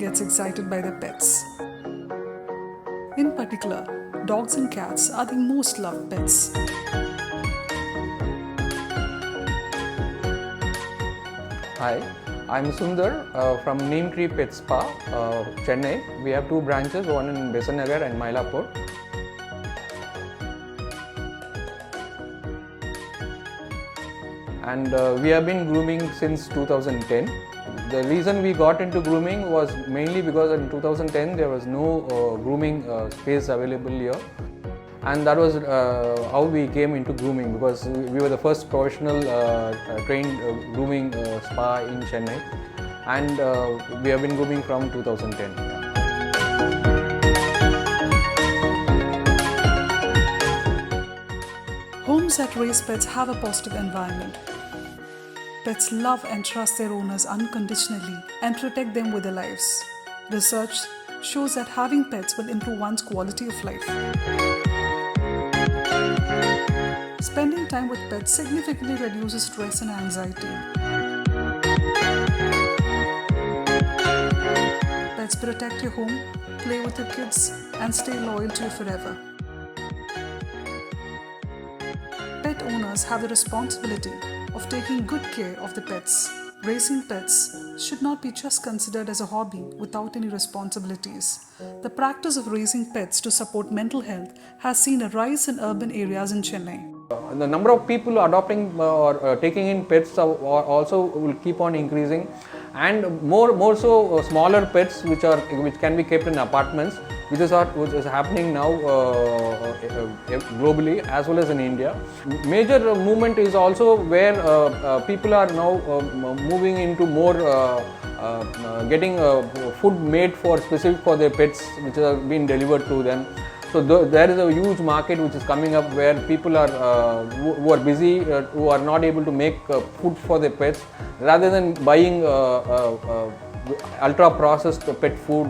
gets excited by their pets. In particular, dogs and cats are the most loved pets. Hi, I'm Sundar from Neem Tree Pet Spa, Chennai. We have two branches, one in Besanagar and Mylapore. And we have been grooming since 2010. The reason we got into grooming was mainly because in 2010 there was no grooming space available here. And that was how we came into grooming, because we were the first professional trained grooming spa in Chennai, and we have been grooming from 2010. Homes that raise pets have a positive environment. Pets love and trust their owners unconditionally and protect them with their lives. Research shows that having pets will improve one's quality of life. Spending time with pets significantly reduces stress and anxiety. Pets protect your home, play with your kids, and stay loyal to you forever. Pet owners have the responsibility of taking good care of the pets. Raising pets should not be just considered as a hobby without any responsibilities. The practice of raising pets to support mental health has seen a rise in urban areas in Chennai. The number of people adopting or taking in pets also will keep on increasing, and more so smaller pets which can be kept in apartments, which is happening now globally as well as in India. Major movement is also where people are now moving into more getting food made specific for their pets, which are being delivered to them. So there is a huge market which is coming up where people are who are busy, who are not able to make food for their pets, rather than buying ultra processed pet food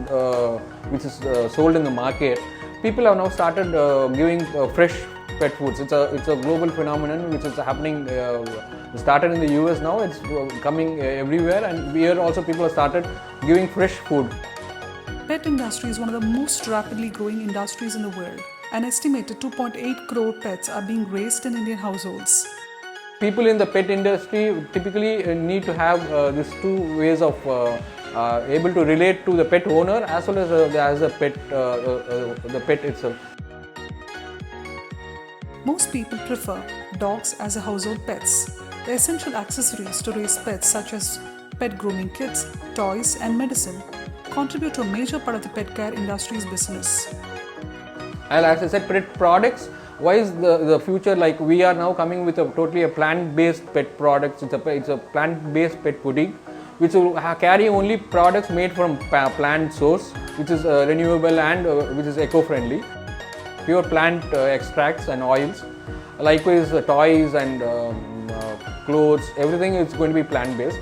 which is sold in the market. People have now started giving fresh pet foods. It's a global phenomenon which is happening. Started in the US, now it's coming everywhere, and here also people have started giving fresh food. Pet industry is one of the most rapidly growing industries in the world. An estimated 2.8 crore pets are being raised in Indian households. People in the pet industry typically need to have these two ways of able to relate to the pet owner as well as the pet itself. Most people prefer dogs as a household pets. The essential accessories to raise pets, such as pet grooming kits, toys, and medicine, contribute to a major part of the pet care industry's business. And as I said, pet products, why is the future like? We are now coming with totally a plant-based pet products. It's a plant-based pet pudding, which will carry only products made from plant source, which is renewable and which is eco-friendly. Pure plant extracts and oils. Likewise, toys and clothes, everything is going to be plant-based.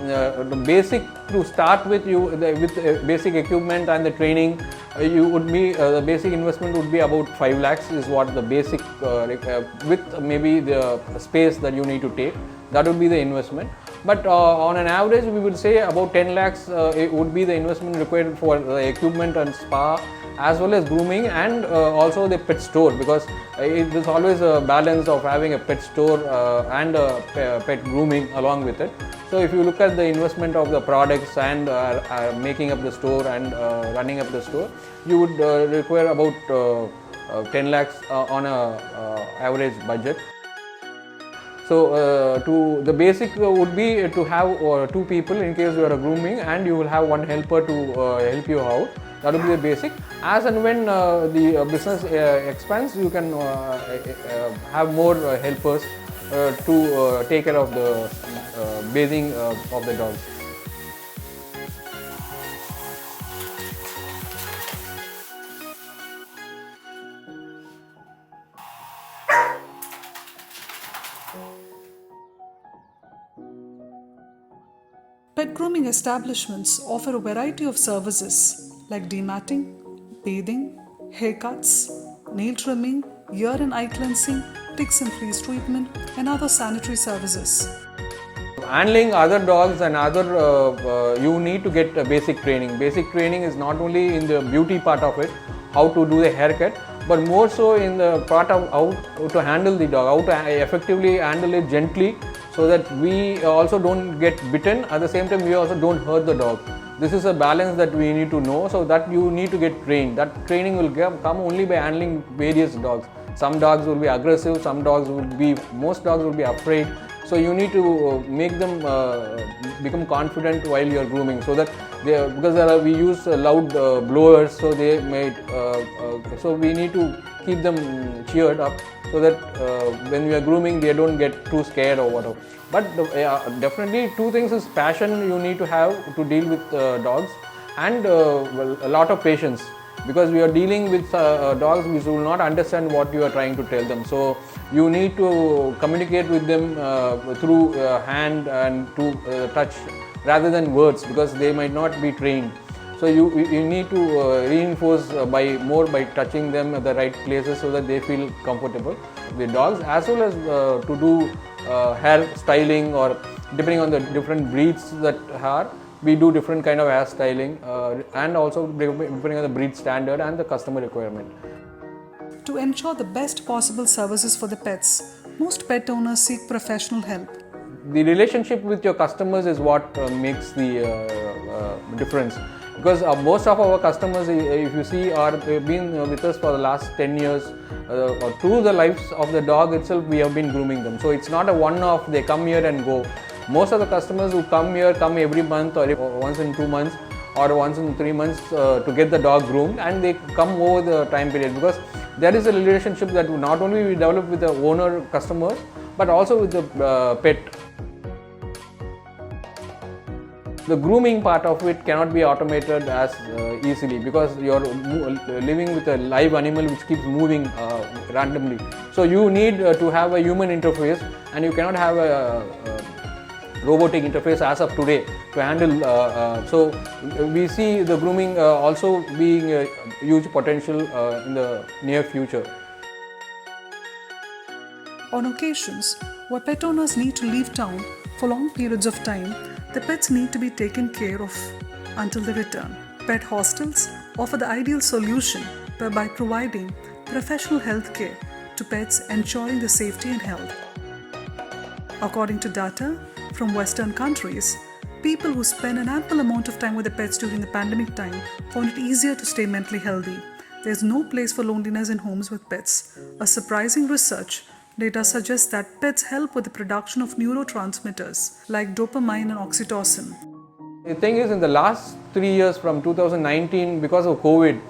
The basic to start with, with basic equipment and the training, the basic investment would be about 5 lakhs is what the basic with maybe the space that you need to take. That would be the investment. But on an average, we would say about 10 lakhs it would be the investment required for the equipment and spa, as well as grooming, and also the pet store, because it is always a balance of having a pet store and pet grooming along with it. So if you look at the investment of the products and making up the store and running up the store, you would require about 10 lakhs on a average budget. So the basic would be to have 2 people in case you are grooming, and you will have 1 helper to help you out. That would be the basic. As and when the business expands, you can have more helpers to take care of the bathing of the dogs. Pet grooming establishments offer a variety of services like dematting, bathing, haircuts, nail trimming, ear and eye cleansing, ticks and fleas treatment, and other sanitary services. Handling other dogs and you need to get basic training. Basic training is not only in the beauty part of it, how to do the haircut, but more so in the part of how to handle the dog, how to effectively handle it gently, so that we also don't get bitten. At the same time, we also don't hurt the dog. This is a balance that we need to know, so that you need to get trained. That training will come only by handling various dogs. Some dogs will be aggressive, most dogs will be afraid. So you need to make them become confident while you are grooming, so that we use loud blowers, so they might. So we need to keep them cheered up, so that when we are grooming, they don't get too scared or whatever. But definitely, two things is passion you need to have to deal with dogs, and a lot of patience, because we are dealing with dogs which will not understand what you are trying to tell them. So you need to communicate with them through hand and to touch rather than words, because they might not be trained. So you need to reinforce by touching them at the right places, so that they feel comfortable. The dogs, as well as to do hair styling, or depending on the different breeds that are, we do different kind of hair styling, and also depending on the breed standard and the customer requirement. To ensure the best possible services for the pets, most pet owners seek professional help. The relationship with your customers is what makes the difference, because most of our customers, if you see, are been with us for the last 10 years, or through the lives of the dog itself, we have been grooming them. So it's not a one-off, they come here and go. Most of the customers who come here come every month, or once in 2 months, or once in 3 months to get the dog groomed, and they come over the time period, because there is a relationship that not only we develop with the owner customers, but also with the pet. The grooming part of it cannot be automated as easily, because you are living with a live animal which keeps moving randomly. So you need to have a human interface, and you cannot have a robotic interface as of today to handle. So we see the grooming also being a huge potential in the near future. On occasions where pet owners need to leave town for long periods of time, the pets need to be taken care of until they return. Pet hostels offer the ideal solution by providing professional health care to pets, ensuring their safety and health. According to data from Western countries, people who spend an ample amount of time with their pets during the pandemic time found it easier to stay mentally healthy. There is no place for loneliness in homes with pets. A surprising research data suggests that pets help with the production of neurotransmitters like dopamine and oxytocin. The thing is, in the last 3 years from 2019, because of COVID,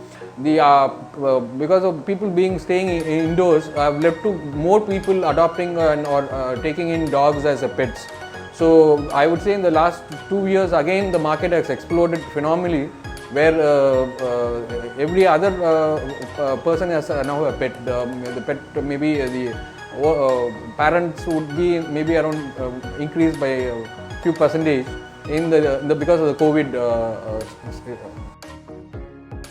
because of people staying indoors, have led to more people adopting or taking in dogs as pets. So I would say in the last 2 years, again the market has exploded phenomenally, where every other person has now a pet. The pet, maybe the parents would be maybe around increased by a few percentage because of the COVID.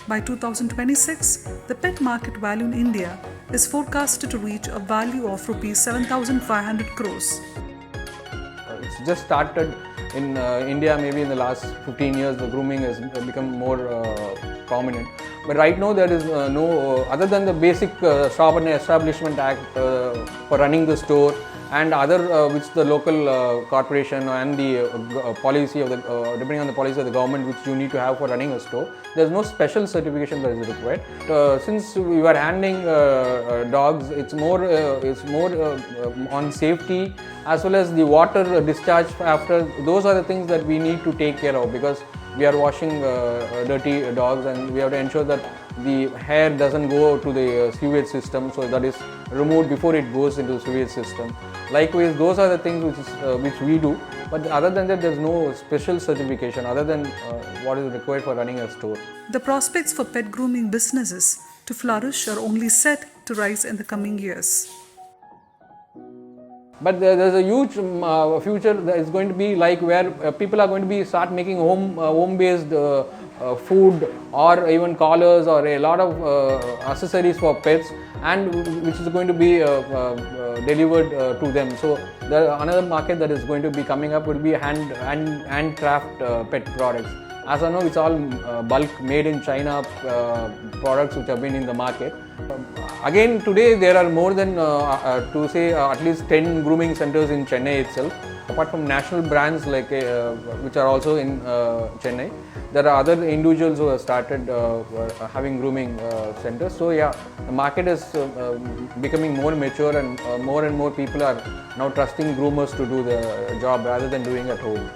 By 2026, the pet market value in India is forecasted to reach a value of Rs 7,500 crores. It's just started in India. Maybe in the last 15 years, the grooming has become more prominent. But right now, there is no other than the basic Shop and Establishment Act for running the store, and other which the local corporation and the policy of the depending on the policy of the government, which you need to have for running a store. There is no special certification that is required. Since we are handling dogs, it's more on safety, as well as the water discharge after. Those are the things that we need to take care of, because we are washing dirty dogs, and we have to ensure that the hair doesn't go to the sewage system, so that is removed before it goes into the sewage system. Likewise, those are the things which we do, but other than that, there is no special certification other than what is required for running a store. The prospects for pet grooming businesses to flourish are only set to rise in the coming years. But there's a huge future that is going to be like where people are going to be start making home-based food or even collars or a lot of accessories for pets, and which is going to be delivered to them. So another market that is going to be coming up will be handcraft pet products. As I know, it's all bulk made in China products which have been in the market. Again, today there are more than at least 10 grooming centers in Chennai itself. Apart from national brands like which are also in Chennai, there are other individuals who have started having grooming centers. So yeah, the market is becoming more mature, and more people are now trusting groomers to do the job rather than doing at home.